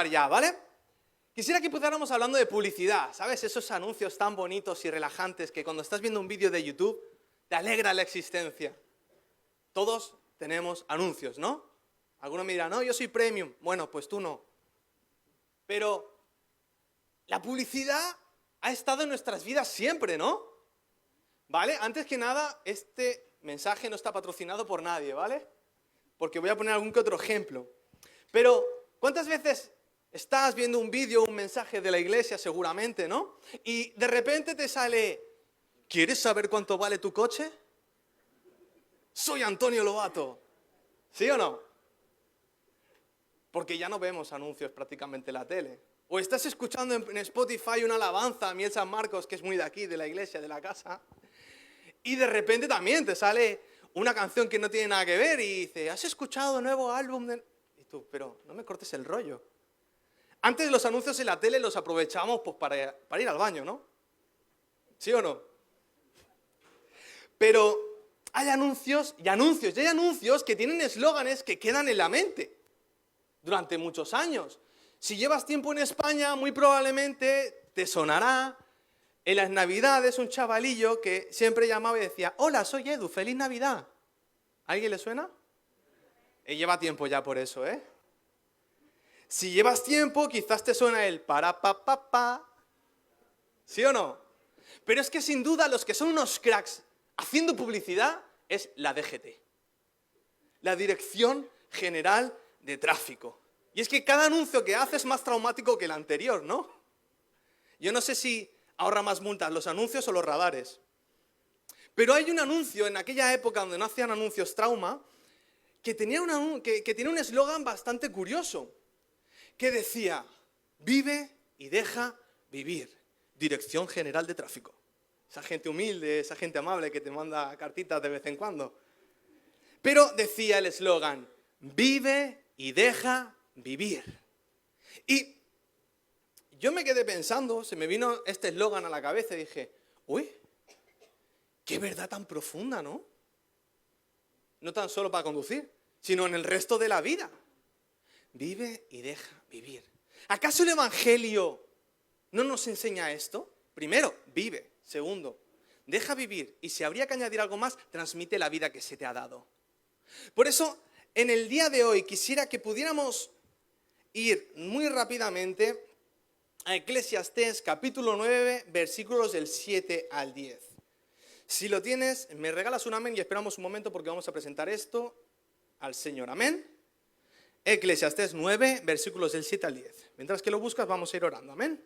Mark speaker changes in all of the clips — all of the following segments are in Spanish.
Speaker 1: empezar ya, ¿vale? Quisiera que empezáramos hablando de publicidad, ¿sabes? Esos anuncios tan bonitos y relajantes que cuando estás viendo un vídeo de YouTube te alegra la existencia. Todos tenemos anuncios, ¿no? Algunos me dirán, no, yo soy premium. Bueno, pues tú no. Pero la publicidad ha estado en nuestras vidas siempre, ¿no? ¿Vale? Antes que nada, este mensaje no está patrocinado por nadie, ¿vale? Porque voy a poner algún que otro ejemplo. Pero, ¿cuántas veces estás viendo un vídeo, un mensaje de la iglesia seguramente, ¿no? Y de repente te sale, ¿quieres saber cuánto vale tu coche? Soy Antonio Lobato. ¿Sí o no? Porque ya no vemos anuncios prácticamente en la tele. O estás escuchando en Spotify una alabanza a Miel San Marcos, que es muy de aquí, de la iglesia, de la casa. Y de repente también te sale una canción que no tiene nada que ver y dice, ¿has escuchado el nuevo álbum de...? Y tú, pero no me cortes el rollo. Antes los anuncios en la tele los aprovechamos pues, para ir al baño, ¿no? ¿Sí o no? Pero hay anuncios y anuncios, y hay anuncios que tienen eslóganes que quedan en la mente durante muchos años. Si llevas tiempo en España, muy probablemente te sonará en las Navidades un chavalillo que siempre llamaba y decía, hola, soy Edu, feliz Navidad. ¿A alguien le suena? Lleva tiempo ya por eso, ¿eh? Si llevas tiempo, quizás te suena el para pa pa pa. ¿Sí o no? Pero es que sin duda los que son unos cracks haciendo publicidad es la DGT. La Dirección General de Tráfico. Y es que cada anuncio que hace es más traumático que el anterior, ¿no? Yo no sé si ahorra más multas los anuncios o los radares. Pero hay un anuncio en aquella época donde no hacían anuncios trauma que tenía un eslogan bastante curioso que decía, vive y deja vivir. Dirección General de Tráfico. Esa gente humilde, esa gente amable que te manda cartitas de vez en cuando. Pero decía el eslogan, vive y deja vivir. Y yo me quedé pensando, se me vino este eslogan a la cabeza y dije, uy, qué verdad tan profunda, ¿no? No tan solo para conducir, sino en el resto de la vida. Vive y deja vivir. ¿Acaso el Evangelio no nos enseña esto? Primero, vive. Segundo, deja vivir. Y si habría que añadir algo más, transmite la vida que se te ha dado. Por eso, en el día de hoy, quisiera que pudiéramos ir muy rápidamente a Eclesiastés capítulo 9, versículos del 7 al 10. Si lo tienes, me regalas un amén y esperamos un momento porque vamos a presentar esto al Señor. Amén. Eclesiastés 9, versículos del 7 al 10. Mientras que lo buscas, vamos a ir orando. Amén.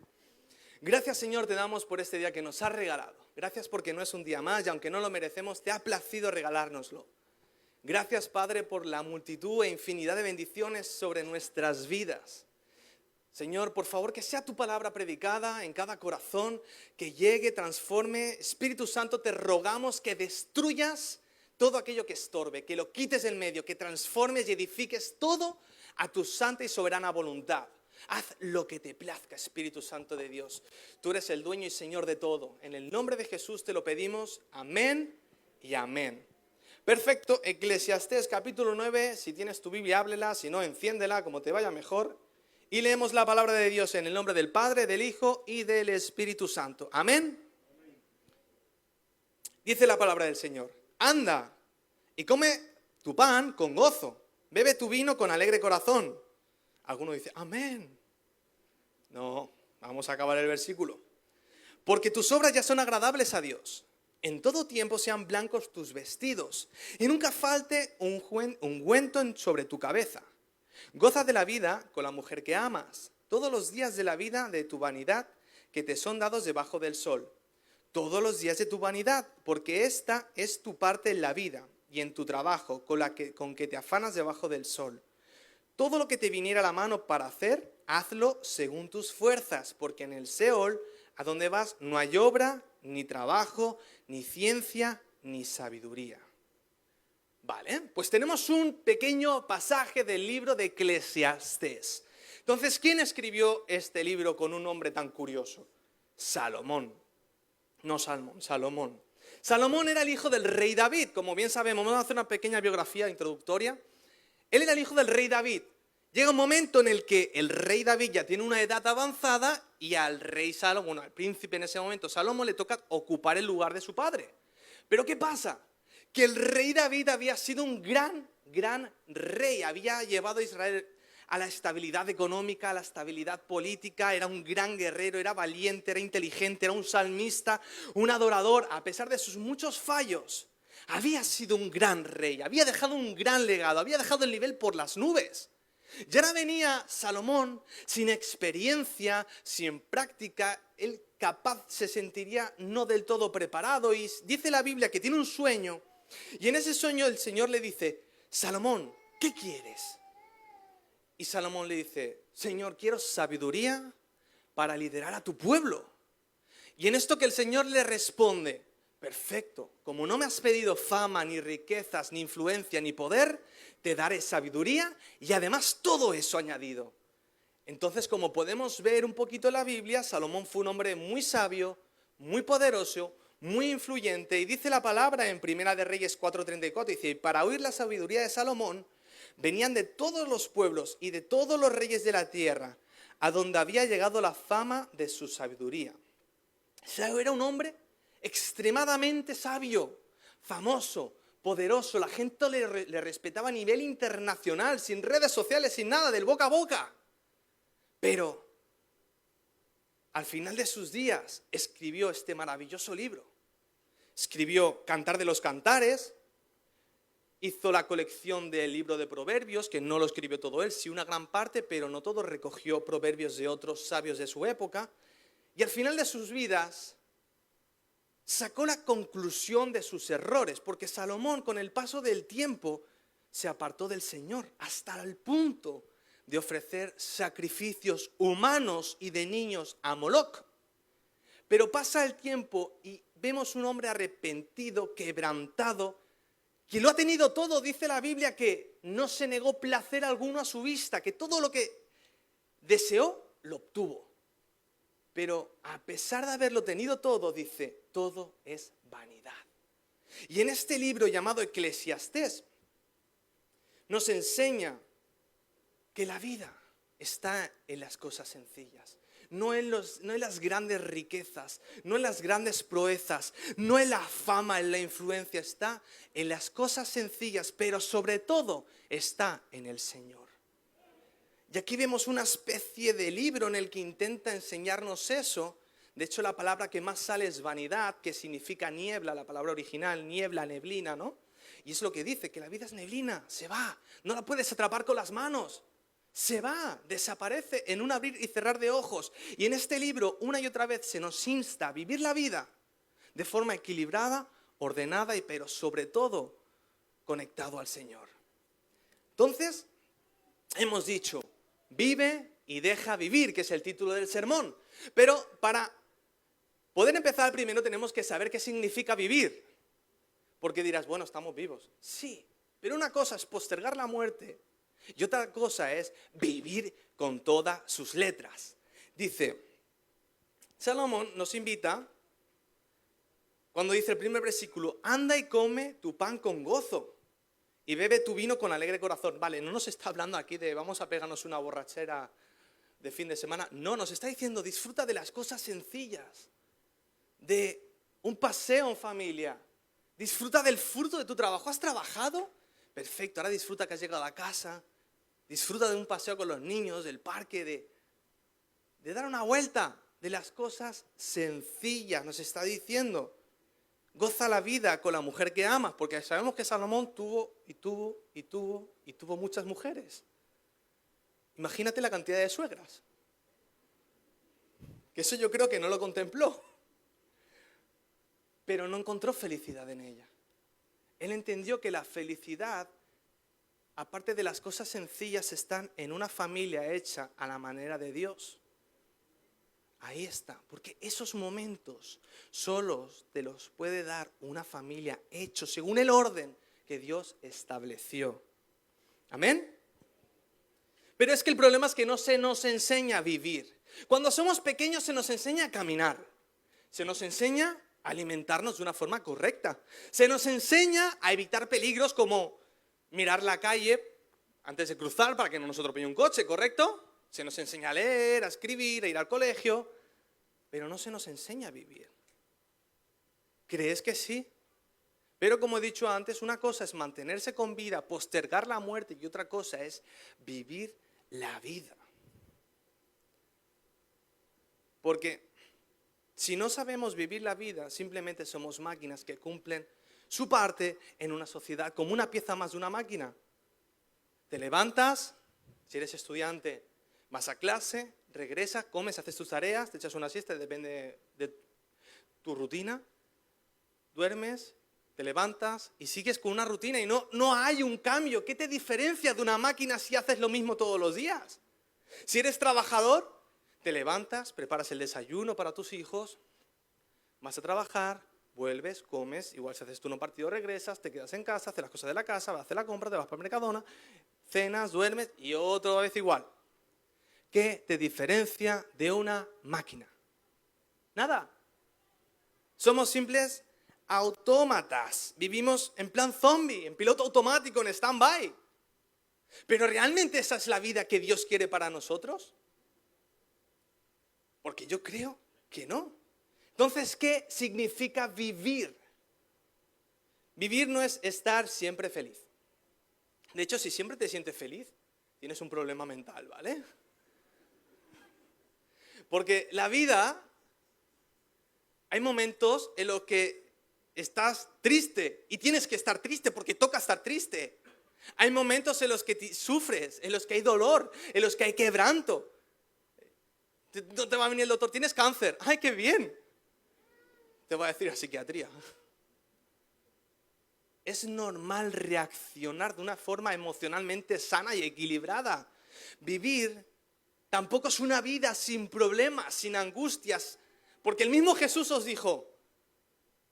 Speaker 1: Gracias, Señor, te damos por este día que nos has regalado. Gracias porque no es un día más y aunque no lo merecemos, te ha placido regalárnoslo. Gracias, Padre, por la multitud e infinidad de bendiciones sobre nuestras vidas. Señor, por favor, que sea tu palabra predicada en cada corazón, que llegue, transforme. Espíritu Santo, te rogamos que destruyas todo aquello que estorbe, que lo quites del medio, que transformes y edifiques todo a tu santa y soberana voluntad. Haz lo que te plazca, Espíritu Santo de Dios. Tú eres el dueño y Señor de todo. En el nombre de Jesús te lo pedimos. Amén y amén. Perfecto. Eclesiastés capítulo 9. Si tienes tu Biblia, háblela. Si no, enciéndela como te vaya mejor. Y leemos la palabra de Dios en el nombre del Padre, del Hijo y del Espíritu Santo. Amén. Dice la palabra del Señor. Anda y come tu pan con gozo. Bebe tu vino con alegre corazón. Alguno dice, amén. No, vamos a acabar el versículo. Porque tus obras ya son agradables a Dios. En todo tiempo sean blancos tus vestidos. Y nunca falte ungüento sobre tu cabeza. Goza de la vida con la mujer que amas. Todos los días de la vida de tu vanidad que te son dados debajo del sol. Todos los días de tu vanidad, porque esta es tu parte en la vida y en tu trabajo con que te afanas debajo del sol. Todo lo que te viniera a la mano para hacer, hazlo según tus fuerzas, porque en el Seol, a donde vas, no hay obra, ni trabajo, ni ciencia, ni sabiduría. Vale, pues tenemos un pequeño pasaje del libro de Eclesiastés. Entonces, ¿quién escribió este libro con un nombre tan curioso? Salomón. No Salmón, Salomón. Salomón era el hijo del rey David, como bien sabemos. Vamos a hacer una pequeña biografía introductoria. Él era el hijo del rey David. Llega un momento en el que el rey David ya tiene una edad avanzada y al rey Salomón, bueno, al príncipe en ese momento, Salomón, le toca ocupar el lugar de su padre. Pero ¿qué pasa? Que el rey David había sido un gran rey, había llevado a Israel a la estabilidad económica, a la estabilidad política, era un gran guerrero, era valiente, era inteligente, era un salmista, un adorador, a pesar de sus muchos fallos. Había sido un gran rey, había dejado un gran legado, había dejado el nivel por las nubes. Y ahora venía Salomón sin experiencia, sin práctica, él capaz se sentiría no del todo preparado y dice la Biblia que tiene un sueño y en ese sueño el Señor le dice, Salomón, ¿qué quieres? Y Salomón le dice, Señor, quiero sabiduría para liderar a tu pueblo. Y en esto que el Señor le responde, perfecto, como no me has pedido fama, ni riquezas, ni influencia, ni poder, te daré sabiduría y además todo eso añadido. Entonces, como podemos ver un poquito en la Biblia, Salomón fue un hombre muy sabio, muy poderoso, muy influyente. Y dice la palabra en Primera de Reyes 4:34, dice, para oír la sabiduría de Salomón, venían de todos los pueblos y de todos los reyes de la tierra, a donde había llegado la fama de su sabiduría. O sea, era un hombre extremadamente sabio, famoso, poderoso. La gente le respetaba a nivel internacional, sin redes sociales, sin nada, del boca a boca. Pero al final de sus días escribió este maravilloso libro. Escribió Cantar de los Cantares, hizo la colección del libro de Proverbios, que no lo escribió todo él, sí una gran parte, pero no todo, recogió proverbios de otros sabios de su época. Y al final de sus vidas sacó la conclusión de sus errores, porque Salomón con el paso del tiempo se apartó del Señor hasta el punto de ofrecer sacrificios humanos y de niños a Moloc. Pero pasa el tiempo y vemos un hombre arrepentido, quebrantado, que lo ha tenido todo. Dice la Biblia que no se negó placer alguno a su vista, que todo lo que deseó lo obtuvo. Pero a pesar de haberlo tenido todo, dice, todo es vanidad. Y en este libro llamado Eclesiastés nos enseña que la vida está en las cosas sencillas, no en las grandes riquezas, no en las grandes proezas, no en la fama, en la influencia, está en las cosas sencillas, pero sobre todo está en el Señor. Y aquí vemos una especie de libro en el que intenta enseñarnos eso. De hecho, la palabra que más sale es vanidad, que significa niebla, la palabra original, niebla, neblina, ¿no? Y es lo que dice, que la vida es neblina, se va, no la puedes atrapar con las manos. Se va, desaparece en un abrir y cerrar de ojos. Y en este libro una y otra vez se nos insta a vivir la vida de forma equilibrada, ordenada y pero sobre todo conectado al Señor. Entonces, hemos dicho, vive y deja vivir, que es el título del sermón. Pero para poder empezar primero tenemos que saber qué significa vivir. Porque dirás, bueno, estamos vivos. Sí, pero una cosa es postergar la muerte. Y otra cosa es vivir con todas sus letras. Dice, Salomón nos invita, cuando dice el primer versículo, anda y come tu pan con gozo y bebe tu vino con alegre corazón. Vale, no nos está hablando aquí de vamos a pegarnos una borrachera de fin de semana. No, nos está diciendo disfruta de las cosas sencillas, de un paseo en familia. Disfruta del fruto de tu trabajo. ¿Has trabajado? Perfecto, ahora disfruta que has llegado a casa. Disfruta de un paseo con los niños, del parque, de dar una vuelta, de las cosas sencillas, nos está diciendo. Goza la vida con la mujer que amas, porque sabemos que Salomón tuvo muchas mujeres. Imagínate la cantidad de suegras. Que eso yo creo que no lo contempló. Pero no encontró felicidad en ella. Él entendió que la felicidad, aparte de las cosas sencillas, están en una familia hecha a la manera de Dios. Ahí está, porque esos momentos solos te los puede dar una familia hecho según el orden que Dios estableció. ¿Amén? Pero es que el problema es que no se nos enseña a vivir. Cuando somos pequeños se nos enseña a caminar, se nos enseña a alimentarnos de una forma correcta, se nos enseña a evitar peligros como mirar la calle antes de cruzar para que no nos atropelle un coche, ¿correcto? Se nos enseña a leer, a escribir, a ir al colegio, pero no se nos enseña a vivir. ¿Crees que sí? Pero como he dicho antes, una cosa es mantenerse con vida, postergar la muerte, y otra cosa es vivir la vida. Porque si no sabemos vivir la vida, simplemente somos máquinas que cumplen su parte en una sociedad como una pieza más de una máquina. Te levantas, si eres estudiante, vas a clase, regresas, comes, haces tus tareas, te echas una siesta, depende de tu rutina, duermes, te levantas y sigues con una rutina y no hay un cambio. ¿Qué te diferencia de una máquina si haces lo mismo todos los días? Si eres trabajador, te levantas, preparas el desayuno para tus hijos, vas a trabajar, vuelves, comes, igual si haces tú un partido regresas, te quedas en casa, haces las cosas de la casa, vas a hacer la compra, te vas para el Mercadona, cenas, duermes y otra vez igual. ¿Qué te diferencia de una máquina? Nada. Somos simples autómatas. Vivimos en plan zombie, en piloto automático, en stand-by. ¿Pero realmente esa es la vida que Dios quiere para nosotros? Porque yo creo que no. Entonces, ¿qué significa vivir? Vivir no es estar siempre feliz. De hecho, si siempre te sientes feliz, tienes un problema mental, ¿vale? Porque la vida, hay momentos en los que estás triste y tienes que estar triste porque toca estar triste. Hay momentos en los que sufres, en los que hay dolor, en los que hay quebranto. No te va a venir el doctor, tienes cáncer. ¡Ay, qué bien! Te va a decir a psiquiatría. Es normal reaccionar de una forma emocionalmente sana y equilibrada. Vivir tampoco es una vida sin problemas, sin angustias. Porque el mismo Jesús os dijo,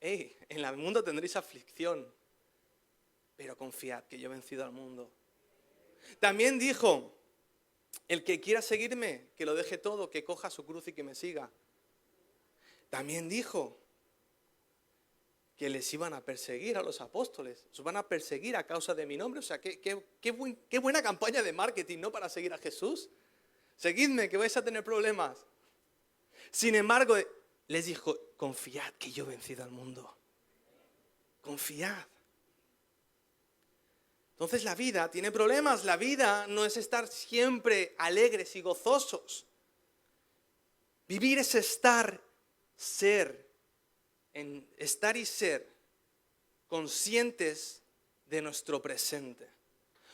Speaker 1: en el mundo tendréis aflicción, pero confiad que yo he vencido al mundo. También dijo, el que quiera seguirme, que lo deje todo, que coja su cruz y que me siga. También dijo que les iban a perseguir a los apóstoles, los van a perseguir a causa de mi nombre. O sea, qué buena campaña de marketing, ¿no? Para seguir a Jesús. Seguidme, que vais a tener problemas. Sin embargo, les dijo, confiad que yo he vencido al mundo. Confiad. Entonces la vida tiene problemas. La vida no es estar siempre alegres y gozosos. Vivir es estar y ser conscientes de nuestro presente.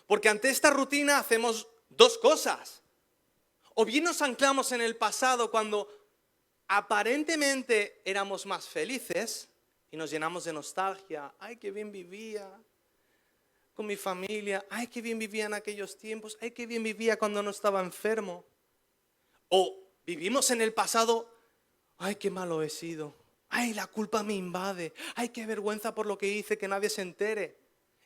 Speaker 1: Porque ante esta rutina hacemos dos cosas. O bien nos anclamos en el pasado cuando aparentemente éramos más felices y nos llenamos de nostalgia. ¡Ay, qué bien vivía con mi familia! ¡Ay, qué bien vivía en aquellos tiempos! ¡Ay, qué bien vivía cuando no estaba enfermo! O vivimos en el pasado. ¡Ay, qué malo he sido! ¡Ay, la culpa me invade! ¡Ay, qué vergüenza por lo que hice, que nadie se entere!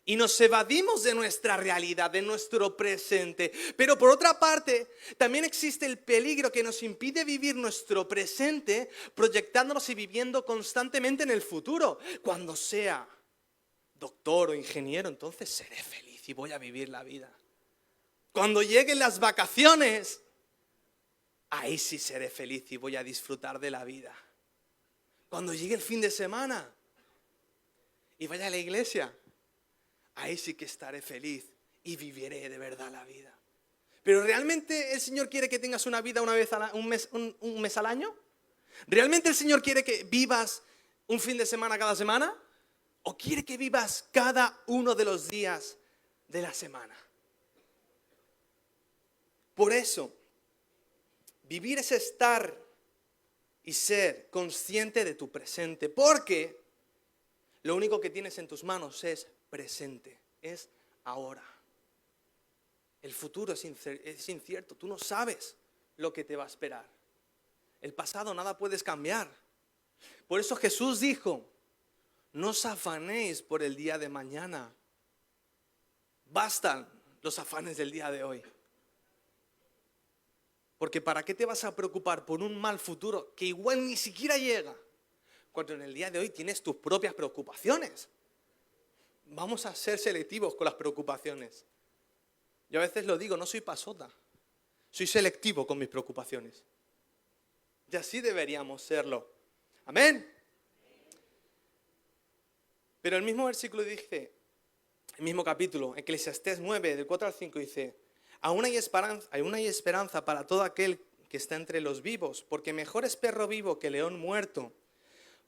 Speaker 1: Y nos evadimos de nuestra realidad, de nuestro presente. Pero por otra parte, también existe el peligro que nos impide vivir nuestro presente, proyectándonos y viviendo constantemente en el futuro. Cuando sea doctor o ingeniero, entonces seré feliz y voy a vivir la vida. Cuando lleguen las vacaciones, ahí sí seré feliz y voy a disfrutar de la vida. Cuando llegue el fin de semana y vaya a la iglesia, ahí sí que estaré feliz y viviré de verdad la vida. Pero ¿realmente el Señor quiere que tengas una vida un mes al año? ¿Realmente el Señor quiere que vivas un fin de semana cada semana? ¿O quiere que vivas cada uno de los días de la semana? Por eso, vivir es estar y ser consciente de tu presente, porque lo único que tienes en tus manos es presente, es ahora. El futuro es incierto, tú no sabes lo que te va a esperar. El pasado nada puedes cambiar. Por eso Jesús dijo, no os afanéis por el día de mañana. Bastan los afanes del día de hoy. Porque ¿para qué te vas a preocupar por un mal futuro que igual ni siquiera llega? Cuando en el día de hoy tienes tus propias preocupaciones. Vamos a ser selectivos con las preocupaciones. Yo a veces lo digo, no soy pasota. Soy selectivo con mis preocupaciones. Y así deberíamos serlo. Amén. Pero el mismo versículo dice, el mismo capítulo, Eclesiastés 9, del 4 al 5, dice: aún hay esperanza para todo aquel que está entre los vivos, porque mejor es perro vivo que león muerto.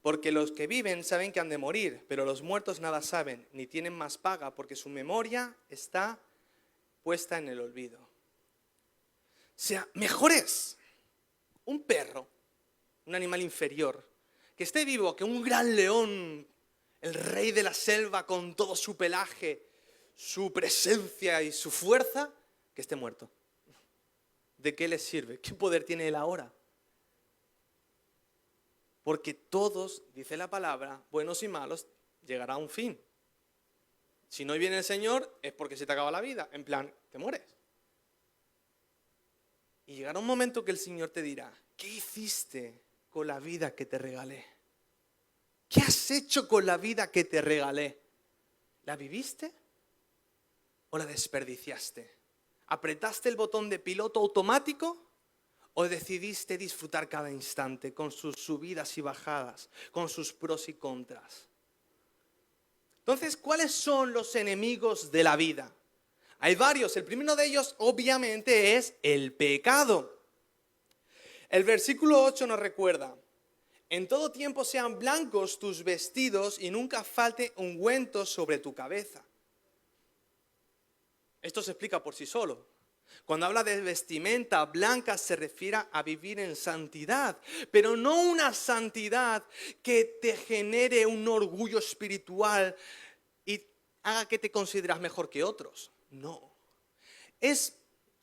Speaker 1: Porque los que viven saben que han de morir, pero los muertos nada saben, ni tienen más paga, porque su memoria está puesta en el olvido. O sea, mejor es un perro, un animal inferior, que esté vivo que un gran león, el rey de la selva con todo su pelaje, su presencia y su fuerza, que esté muerto. ¿De qué le sirve? ¿Qué poder tiene él ahora? Porque todos, dice la palabra, buenos y malos, llegará a un fin. Si no viene el Señor, es porque se te acaba la vida. En plan, te mueres. Y llegará un momento que el Señor te dirá: ¿qué hiciste con la vida que te regalé? ¿Qué has hecho con la vida que te regalé? ¿La viviste o la desperdiciaste? ¿Apretaste el botón de piloto automático o decidiste disfrutar cada instante con sus subidas y bajadas, con sus pros y contras? Entonces, ¿cuáles son los enemigos de la vida? Hay varios. El primero de ellos, obviamente, es el pecado. El versículo 8 nos recuerda: en todo tiempo sean blancos tus vestidos y nunca falte ungüento sobre tu cabeza. Esto se explica por sí solo. Cuando habla de vestimenta blanca se refiere a vivir en santidad, pero no una santidad que te genere un orgullo espiritual y haga que te consideres mejor que otros. No. Es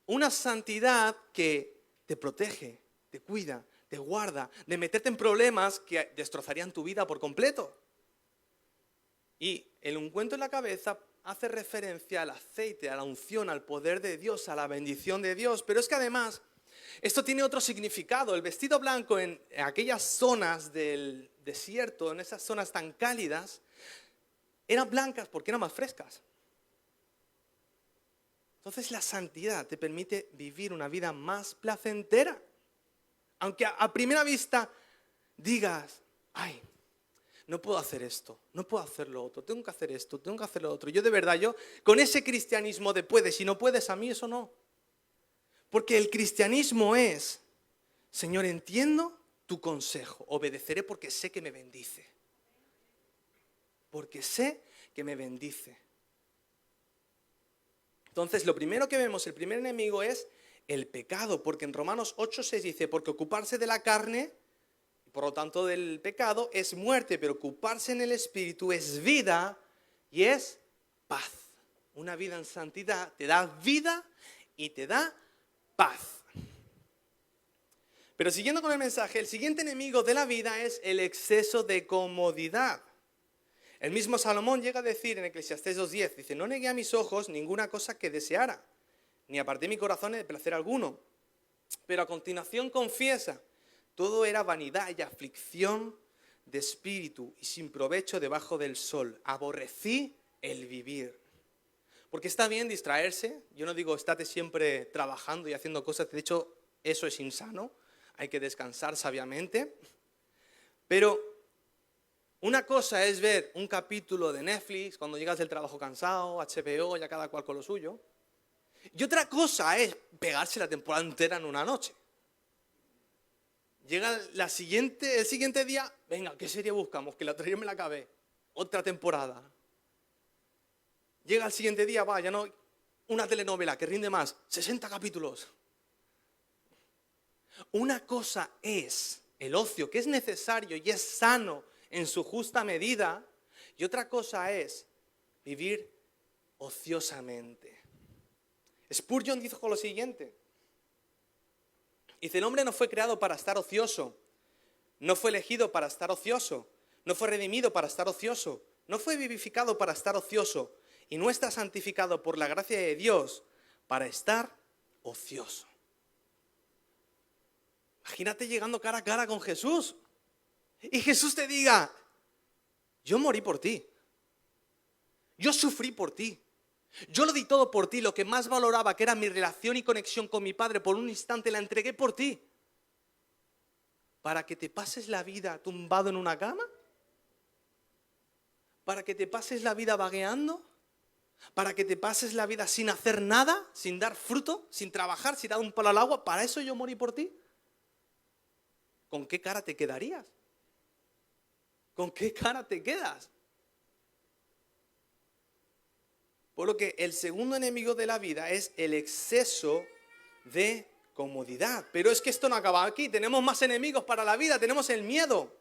Speaker 1: una santidad que te protege, te cuida, te guarda de meterte en problemas que destrozarían tu vida por completo. Y el ungüento en la cabeza hace referencia al aceite, a la unción, al poder de Dios, a la bendición de Dios. Pero es que además, esto tiene otro significado. El vestido blanco en aquellas zonas del desierto, en esas zonas tan cálidas, eran blancas porque eran más frescas. Entonces la santidad te permite vivir una vida más placentera. Aunque a primera vista digas: ay, no puedo hacer esto, no puedo hacer lo otro, tengo que hacer esto, tengo que hacer lo otro. Yo de verdad, con ese cristianismo de puedes y no puedes, a mí eso no. Porque el cristianismo es: Señor, entiendo tu consejo, obedeceré porque sé que me bendice. Porque sé que me bendice. Entonces, lo primero que vemos, el primer enemigo es el pecado, porque en Romanos 8:6 dice: porque ocuparse de la carne, por lo tanto del pecado, es muerte, pero ocuparse en el Espíritu es vida y es paz. Una vida en santidad te da vida y te da paz. Pero siguiendo con el mensaje, el siguiente enemigo de la vida es el exceso de comodidad. El mismo Salomón llega a decir en Eclesiastés 2:10, dice: no negué a mis ojos ninguna cosa que deseara, ni aparté mi corazón de placer alguno. Pero a continuación confiesa: todo era vanidad y aflicción de espíritu y sin provecho debajo del sol. Aborrecí el vivir. Porque está bien distraerse. Yo no digo estate siempre trabajando y haciendo cosas. De hecho, eso es insano. Hay que descansar sabiamente. Pero una cosa es ver un capítulo de Netflix cuando llegas del trabajo cansado, HBO, ya cada cual con lo suyo. Y otra cosa es pegarse la temporada entera en una noche. Llega el siguiente día, venga, ¿qué serie buscamos? Que la otra día me la acabé. Otra temporada. Llega el siguiente día, ya no, una telenovela que rinde más, 60 capítulos. Una cosa es el ocio, que es necesario y es sano en su justa medida, y otra cosa es vivir ociosamente. Spurgeon dijo lo siguiente. Dice: el hombre no fue creado para estar ocioso, no fue elegido para estar ocioso, no fue redimido para estar ocioso, no fue vivificado para estar ocioso y no está santificado por la gracia de Dios para estar ocioso. Imagínate llegando cara a cara con Jesús y Jesús te diga: yo morí por ti, yo sufrí por ti, Yo lo di todo por ti, lo que más valoraba, que era mi relación y conexión con mi Padre, por un instante la entregué por ti. ¿Para que te pases la vida tumbado en una cama? ¿Para que te pases la vida vagueando? ¿Para que te pases la vida sin hacer nada, sin dar fruto, sin trabajar, sin dar un palo al agua? ¿Para eso yo morí por ti? ¿Con qué cara te quedarías? ¿Con qué cara te quedas? Por lo que el segundo enemigo de la vida es el exceso de comodidad. Pero es que esto no acaba aquí. Tenemos más enemigos para la vida. Tenemos el miedo.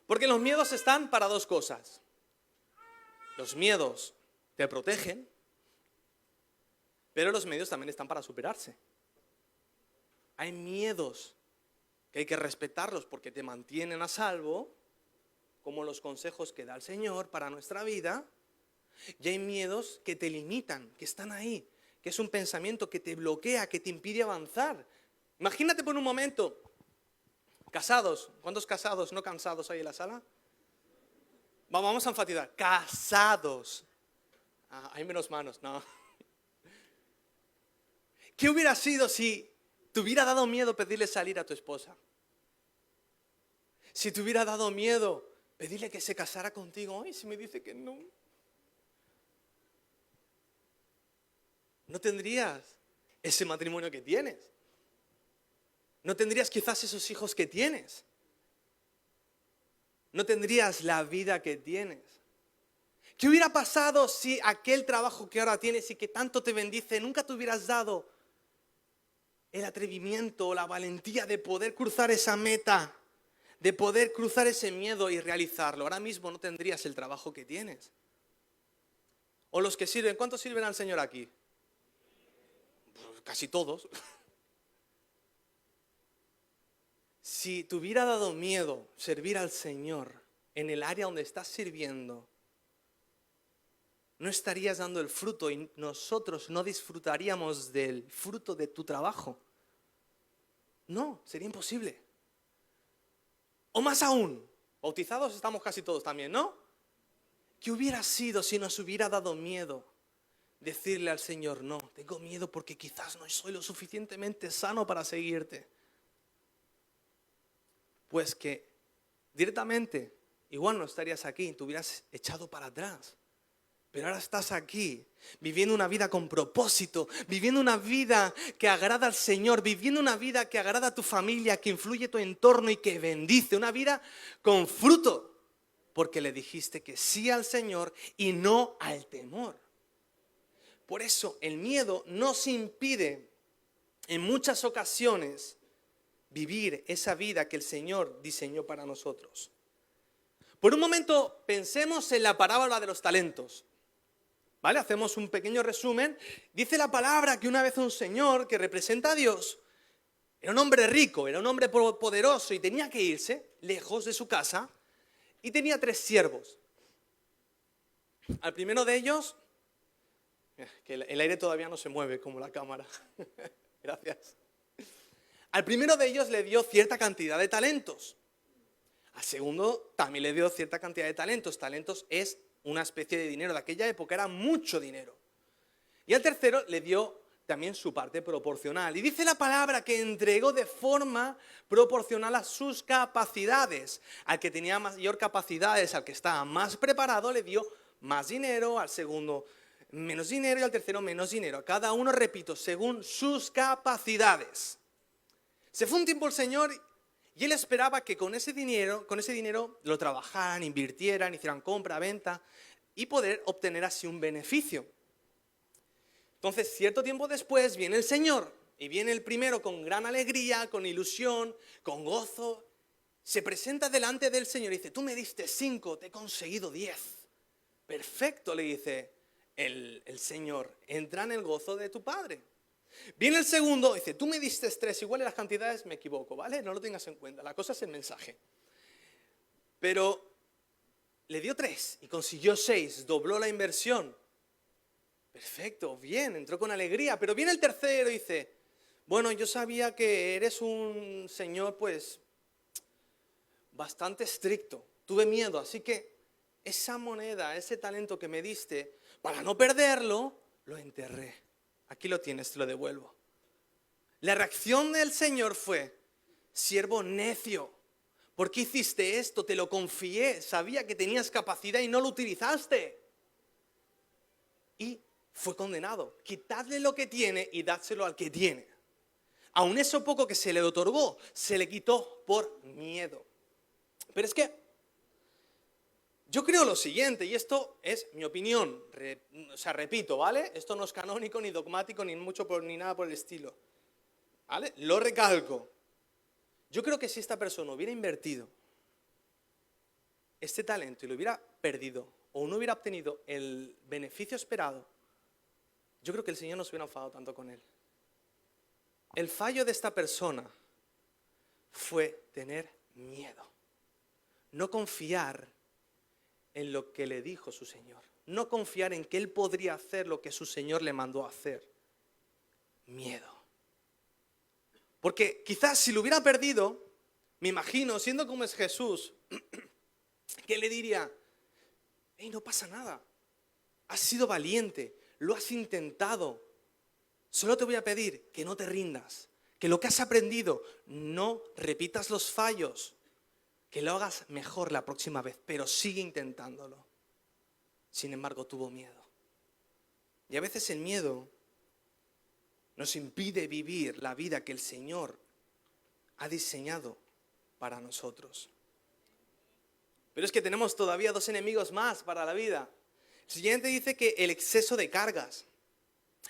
Speaker 1: Porque los miedos están para dos cosas. Los miedos te protegen, pero los miedos también están para superarse. Hay miedos que hay que respetarlos porque te mantienen a salvo, como los consejos que da el Señor para nuestra vida. Y hay miedos que te limitan, que están ahí, que es un pensamiento que te bloquea, que te impide avanzar. Imagínate por un momento, casados. ¿Cuántos casados no cansados hay en la sala? Vamos a enfatizar, casados. Hay menos manos, no. ¿Qué hubiera sido si te hubiera dado miedo pedirle salir a tu esposa? Si te hubiera dado miedo pedirle que se casara contigo. Ay, si me dice que no. No tendrías ese matrimonio que tienes. No tendrías quizás esos hijos que tienes. No tendrías la vida que tienes. ¿Qué hubiera pasado si aquel trabajo que ahora tienes y que tanto te bendice, nunca te hubieras dado el atrevimiento o la valentía de poder cruzar esa meta, de poder cruzar ese miedo y realizarlo? Ahora mismo no tendrías el trabajo que tienes. O los que sirven, ¿cuántos sirven al Señor aquí? Pues casi todos. Si te hubiera dado miedo servir al Señor en el área donde estás sirviendo, no estarías dando el fruto y nosotros no disfrutaríamos del fruto de tu trabajo. No, sería imposible. O más aún, bautizados estamos casi todos también, ¿no? ¿Qué hubiera sido si nos hubiera dado miedo decirle al Señor, no, tengo miedo porque quizás no soy lo suficientemente sano para seguirte? Pues que directamente, igual no estarías aquí, te hubieras echado para atrás. Pero ahora estás aquí, viviendo una vida con propósito, viviendo una vida que agrada al Señor, viviendo una vida que agrada a tu familia, que influye tu entorno y que bendice, una vida con fruto, porque le dijiste que sí al Señor y no al temor. Por eso el miedo nos impide en muchas ocasiones vivir esa vida que el Señor diseñó para nosotros. Por un momento pensemos en la parábola de los talentos. ¿Vale? Hacemos un pequeño resumen. Dice la palabra que una vez un señor que representa a Dios, era un hombre rico, era un hombre poderoso y tenía que irse lejos de su casa y tenía 3 siervos. Al primero de ellos, que el aire todavía no se mueve como la cámara. Gracias. Al primero de ellos le dio cierta cantidad de talentos. Al segundo también le dio cierta cantidad de talentos. Talentos es una especie de dinero de aquella época, era mucho dinero. Y al tercero le dio también su parte proporcional. Y dice la palabra que entregó de forma proporcional a sus capacidades. Al que tenía mayor capacidades, al que estaba más preparado, le dio más dinero, al segundo menos dinero y al tercero menos dinero. A cada uno, repito, según sus capacidades. Se fue un tiempo el Señor y él esperaba que con ese dinero lo trabajaran, invirtieran, hicieran compra, venta y poder obtener así un beneficio. Entonces, cierto tiempo después viene el Señor y viene el primero con gran alegría, con ilusión, con gozo. Se presenta delante del Señor y dice, tú me diste 5, te he conseguido 10. Perfecto, le dice el Señor, entra en el gozo de tu Padre. Viene el segundo, dice, tú me diste 3, igual en las cantidades me equivoco, ¿vale? No lo tengas en cuenta, la cosa es el mensaje. Pero le dio 3 y consiguió 6, dobló la inversión. Perfecto, bien, entró con alegría. Pero viene el tercero y dice, bueno, yo sabía que eres un señor pues bastante estricto. Tuve miedo, así que esa moneda, ese talento que me diste, para no perderlo, lo enterré. Aquí lo tienes, te lo devuelvo. La reacción del Señor fue: siervo necio, ¿por qué hiciste esto? Te lo confié, sabía que tenías capacidad y no lo utilizaste. Y fue condenado. Quitadle lo que tiene y dádselo al que tiene. Aun eso poco que se le otorgó, se le quitó por miedo. Pero es que yo creo lo siguiente, y esto es mi opinión, repito, ¿vale? Esto no es canónico, ni dogmático, ni nada por el estilo, ¿vale? Lo recalco. Yo creo que si esta persona hubiera invertido este talento y lo hubiera perdido, o no hubiera obtenido el beneficio esperado, yo creo que el Señor no se hubiera enfadado tanto con él. El fallo de esta persona fue tener miedo, no confiar en lo que le dijo su Señor, no confiar en que él podría hacer lo que su Señor le mandó a hacer. Miedo. Porque quizás si lo hubiera perdido, me imagino, siendo como es Jesús, que le diría: hey, no pasa nada, has sido valiente, lo has intentado, solo te voy a pedir que no te rindas, que lo que has aprendido no repitas los fallos, que lo hagas mejor la próxima vez, pero sigue intentándolo. Sin embargo, tuvo miedo. Y a veces el miedo nos impide vivir la vida que el Señor ha diseñado para nosotros. Pero es que tenemos todavía dos enemigos más para la vida. El siguiente dice que el exceso de cargas.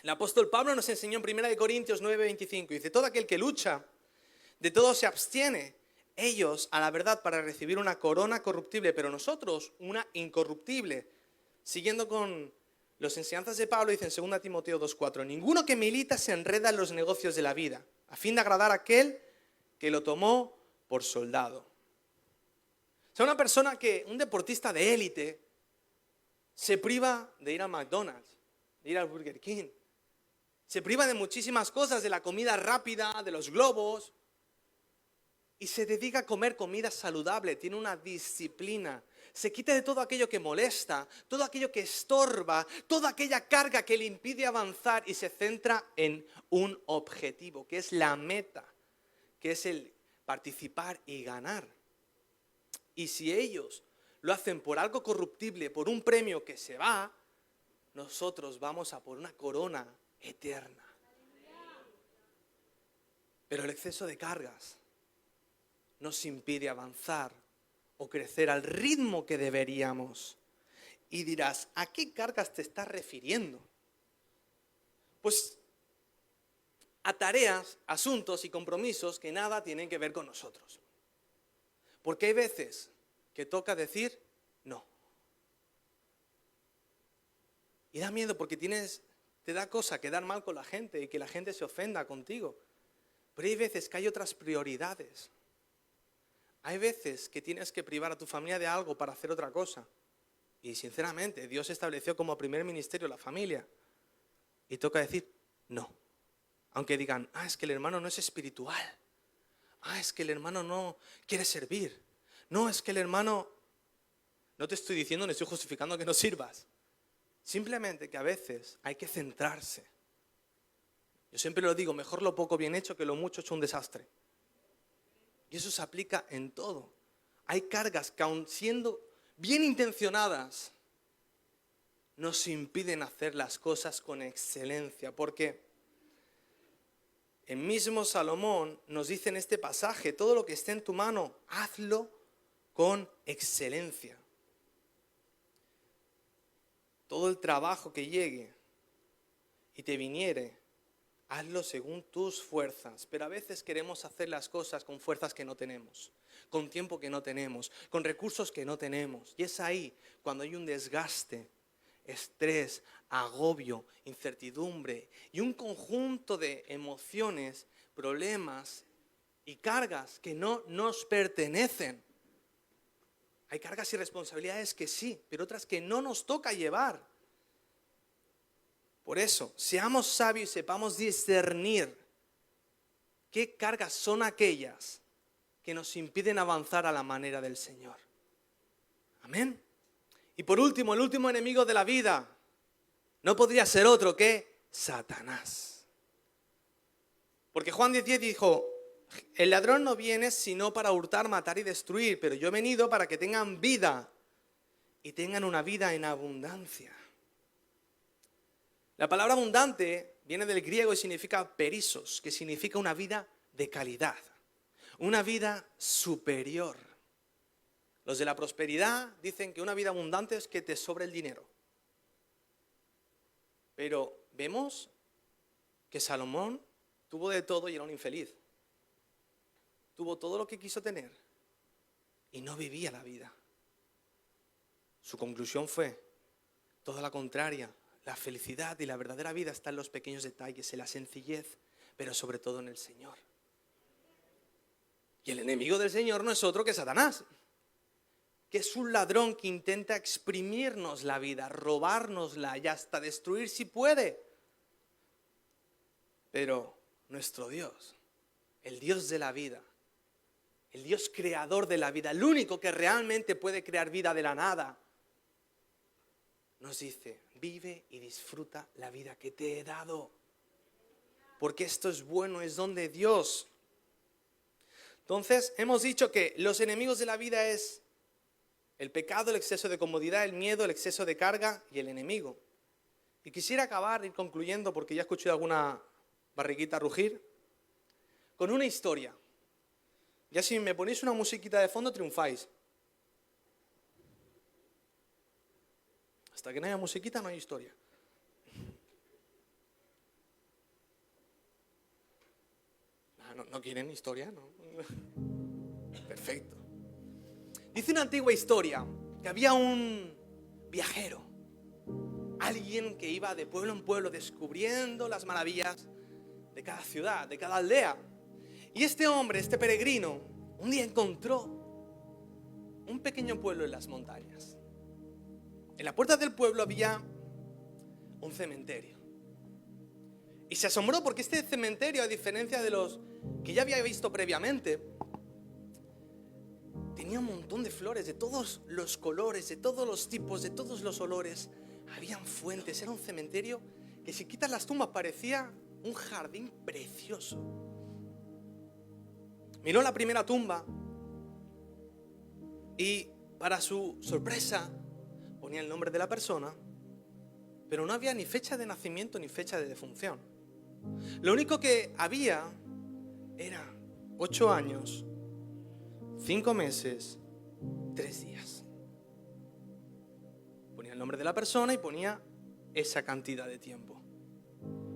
Speaker 1: El apóstol Pablo nos enseñó en 1 Corintios 9:25, dice: todo aquel que lucha, de todo se abstiene. Ellos a la verdad para recibir una corona corruptible, pero nosotros una incorruptible. Siguiendo con las enseñanzas de Pablo, dice en 2 Timoteo 2:4, ninguno que milita se enreda en los negocios de la vida, a fin de agradar a aquel que lo tomó por soldado. O sea, una persona un deportista de élite, se priva de ir a McDonald's, de ir al Burger King. Se priva de muchísimas cosas, de la comida rápida, de los globos, y se dedica a comer comida saludable, tiene una disciplina. Se quita de todo aquello que molesta, todo aquello que estorba, toda aquella carga que le impide avanzar y se centra en un objetivo, que es la meta, que es el participar y ganar. Y si ellos lo hacen por algo corruptible, por un premio que se va, nosotros vamos a por una corona eterna. Pero el exceso de cargas nos impide avanzar o crecer al ritmo que deberíamos. Y dirás, ¿a qué cargas te estás refiriendo? Pues a tareas, asuntos y compromisos que nada tienen que ver con nosotros. Porque hay veces que toca decir no. Y da miedo porque te da cosa quedar mal con la gente y que la gente se ofenda contigo. Pero hay veces que hay otras prioridades. Hay veces que tienes que privar a tu familia de algo para hacer otra cosa. Y sinceramente, Dios estableció como primer ministerio la familia. Y toca decir no. Aunque digan, es que el hermano no es espiritual. Es que el hermano no quiere servir. No, es que el hermano... No te estoy diciendo ni estoy justificando que no sirvas. Simplemente que a veces hay que centrarse. Yo siempre lo digo, mejor lo poco bien hecho que lo mucho hecho un desastre. Y eso se aplica en todo. Hay cargas que aun siendo bien intencionadas, nos impiden hacer las cosas con excelencia. Porque el mismo Salomón nos dice en este pasaje, todo lo que esté en tu mano, hazlo con excelencia. Todo el trabajo que llegue y te viniere, hazlo según tus fuerzas. Pero a veces queremos hacer las cosas con fuerzas que no tenemos, con tiempo que no tenemos, con recursos que no tenemos. Y es ahí cuando hay un desgaste, estrés, agobio, incertidumbre y un conjunto de emociones, problemas y cargas que no nos pertenecen. Hay cargas y responsabilidades que sí, pero otras que no nos toca llevar. Por eso, seamos sabios y sepamos discernir qué cargas son aquellas que nos impiden avanzar a la manera del Señor. Amén. Y por último, el último enemigo de la vida no podría ser otro que Satanás. Porque Juan 10:10 dijo, el ladrón no viene sino para hurtar, matar y destruir, pero yo he venido para que tengan vida y tengan una vida en abundancia. La palabra abundante viene del griego y significa perisos, que significa una vida de calidad, una vida superior. Los de la prosperidad dicen que una vida abundante es que te sobre el dinero. Pero vemos que Salomón tuvo de todo y era un infeliz. Tuvo todo lo que quiso tener y no vivía la vida. Su conclusión fue toda la contraria. La felicidad y la verdadera vida está en los pequeños detalles, en la sencillez, pero sobre todo en el Señor. Y el enemigo del Señor no es otro que Satanás, que es un ladrón que intenta exprimirnos la vida, robárnosla y hasta destruir si puede. Pero nuestro Dios, el Dios de la vida, el Dios creador de la vida, el único que realmente puede crear vida de la nada, nos dice, vive y disfruta la vida que te he dado. Porque esto es bueno, es don de Dios. Entonces, hemos dicho que los enemigos de la vida es el pecado, el exceso de comodidad, el miedo, el exceso de carga y el enemigo. Y quisiera acabar, ir concluyendo, porque ya he escuchado alguna barriguita rugir, con una historia. Ya si me ponéis una musiquita de fondo, triunfáis. Hasta que no haya musiquita, no hay historia. ¿No quieren historia? ¿No? Perfecto. Dice una antigua historia que había un viajero, alguien que iba de pueblo en pueblo descubriendo las maravillas de cada ciudad, de cada aldea. Y este hombre, este peregrino, un día encontró un pequeño pueblo en las montañas. En la puerta del pueblo había un cementerio. Y se asombró porque este cementerio, a diferencia de los que ya había visto previamente, tenía un montón de flores de todos los colores, de todos los tipos, de todos los olores. Habían fuentes, era un cementerio que si quitas las tumbas parecía un jardín precioso. Miró la primera tumba y para su sorpresa ponía el nombre de la persona, pero no había ni fecha de nacimiento ni fecha de defunción. Lo único que había era 8 años, 5 meses, 3 días. Ponía el nombre de la persona y ponía esa cantidad de tiempo.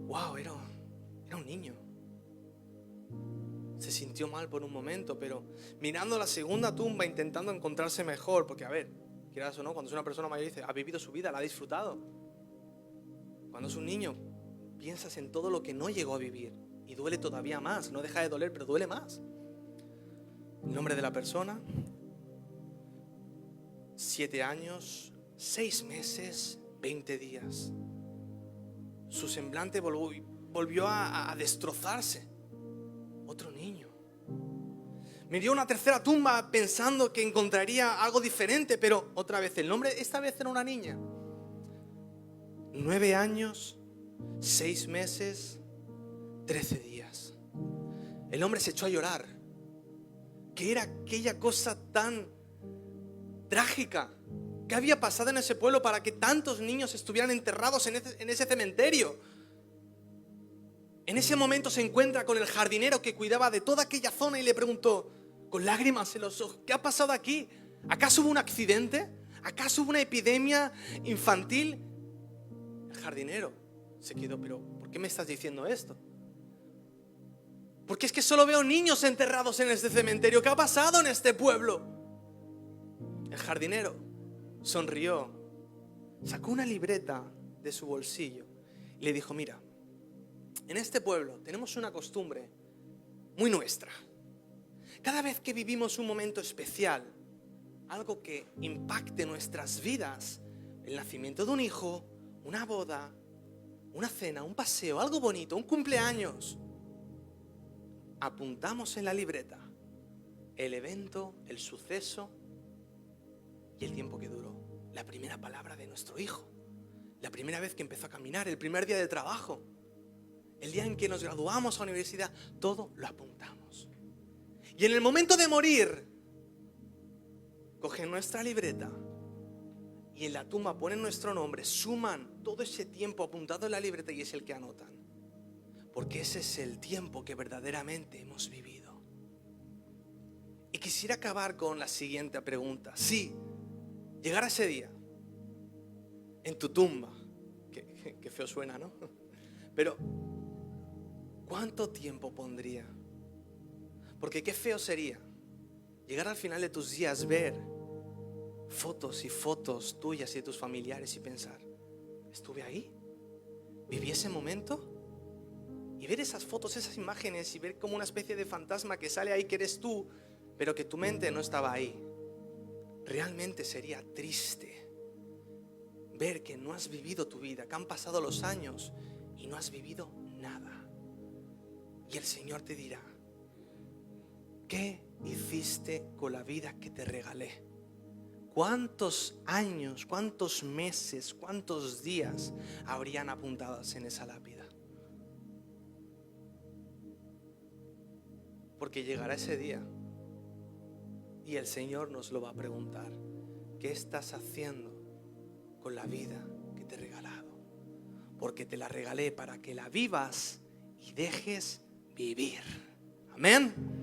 Speaker 1: ¡Wow! Era un niño. Se sintió mal por un momento, pero mirando la segunda tumba, intentando encontrarse mejor, porque a ver, quieras o no, cuando es una persona mayor dice, ha vivido su vida, la ha disfrutado. Cuando es un niño, piensas en todo lo que no llegó a vivir y duele todavía más, no deja de doler, pero duele más. El nombre de la persona, 7 años, 6 meses, 20 días. Su semblante volvió a destrozarse. Otro niño. Miró una tercera tumba pensando que encontraría algo diferente, pero otra vez el nombre, esta vez era una niña. 9 años, 6 meses, 13 días. El hombre se echó a llorar. ¿Qué era aquella cosa tan trágica que había pasado en ese pueblo para que tantos niños estuvieran enterrados en ese cementerio? En ese momento se encuentra con el jardinero que cuidaba de toda aquella zona y le preguntó, con lágrimas en los ojos, ¿qué ha pasado aquí? ¿Acaso hubo un accidente? ¿Acaso hubo una epidemia infantil? El jardinero se quedó, pero ¿por qué me estás diciendo esto? Porque es que solo veo niños enterrados en este cementerio. ¿Qué ha pasado en este pueblo? El jardinero sonrió, sacó una libreta de su bolsillo y le dijo, mira, en este pueblo tenemos una costumbre muy nuestra. Cada vez que vivimos un momento especial, algo que impacte nuestras vidas, el nacimiento de un hijo, una boda, una cena, un paseo, algo bonito, un cumpleaños, apuntamos en la libreta el evento, el suceso y el tiempo que duró. la primera palabra de nuestro hijo, la primera vez que empezó a caminar, el primer día de trabajo, el día en que nos graduamos a la universidad, todo lo apuntamos. Y en el momento de morir, cogen nuestra libreta y en la tumba ponen nuestro nombre, suman todo ese tiempo apuntado en la libreta y es el que anotan. Porque ese es el tiempo que verdaderamente hemos vivido. Y quisiera acabar con la siguiente pregunta. Si llegara ese día en tu tumba, que feo suena, ¿no? Pero ¿cuánto tiempo pondría? Porque qué feo sería llegar al final de tus días, ver fotos y fotos tuyas y de tus familiares y pensar, ¿estuve ahí? ¿Viví ese momento? Y ver esas fotos, esas imágenes y ver como una especie de fantasma que sale ahí que eres tú, pero que tu mente no estaba ahí. Realmente sería triste ver que no has vivido tu vida, que han pasado los años y no has vivido nada. Y el Señor te dirá, ¿qué hiciste con la vida que te regalé? ¿Cuántos años, cuántos meses, cuántos días habrían apuntados en esa lápida? Porque llegará ese día y el Señor nos lo va a preguntar. ¿Qué estás haciendo con la vida que te he regalado? Porque te la regalé para que la vivas y dejes vivir. Amén.